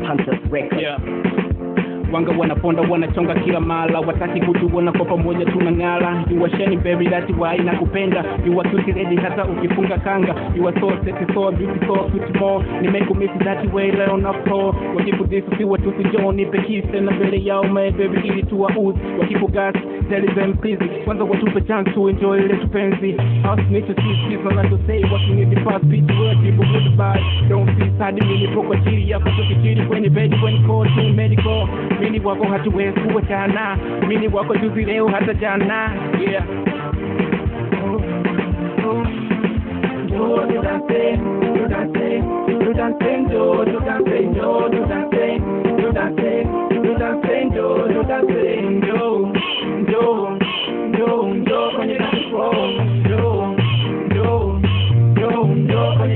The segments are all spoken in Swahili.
Hunters Records. Yeah. Wanga wanaponda wanachonga kila mala, wataki kutuona kwa pamoja tunang'ala. You are shining baby, that's why nakupenda. You are cute lady hata ukifunga kanga. You are so sexy, so beautiful, so sweet more. Nimekumisi that way leo na floor. Wakipu this ukiwa tusijoni pekise na mbele yao my baby ili tuwa uzi. Wakipu gas, tell them please. Kwanza watupe chance to enjoy ile tupenzi. House need to see this and to say walking in the past beat word people goodbye. Don't feel sad mimi poko chini ya kutukiri kwenye bed when call to medical. Mini wako hatuwezi kuachana, mini wako juzi leo hata jana. Yeah. Do dance, do dance, do dance, do dance, do dance, do dance, do dance, do dance, kwenye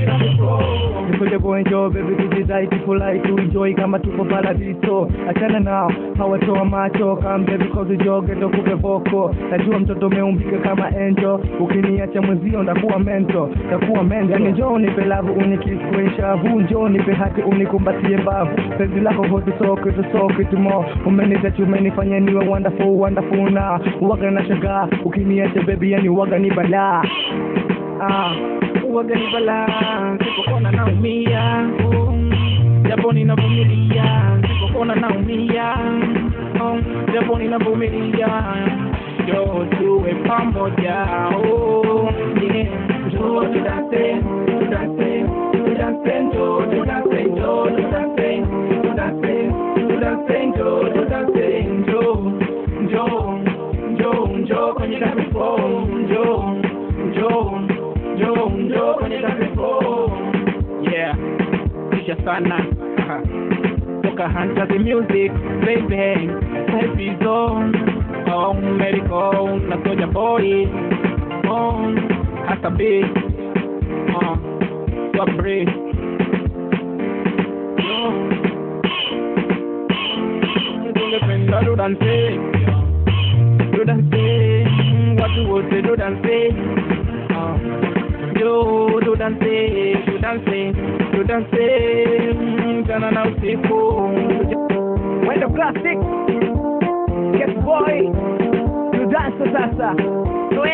dance floor, Nikuje kuenjoy baby tujidai tufurahi tu enjoy kama tuko paradiso. Achana nao hawatoa macho kama baby cause joge ndo kupe voko. Najua mtoto umeumbika kama angel, ukiniacha mwezio ndakuwa mento, ndakuwa mendo. Yani njoo nipe love unikisquisha, njoo nipe haki unikumbatie mbavu. Penzi lako hotu soke tu more. Umenita umenifanya niwe wonderful na uwaga na shaga. Ukiniacha baby yani uwaga ni balaa. Uwaga ni balaa, sipokona naumia. Japo ninavumilia, sipokona naumia. Japo ninavumilia. Yo tuwe pamoja. Yeah. Jo tu dance, tu dance, tu dance, jo tu dance, jo tu dance, tu dance, tu dance, jo tu dance, jo kwenye dance floor, jo kwenye dance floor. Yeah, kisha sana. Toka Hunters Music, baby, happy zone. Medical, na Soja Boy. Hasta B. Swabri. Tungependa do dance, watu wote do dance. Yo do dance, jana na usiku. When the plastic, yes boy, tu dance sasa. We,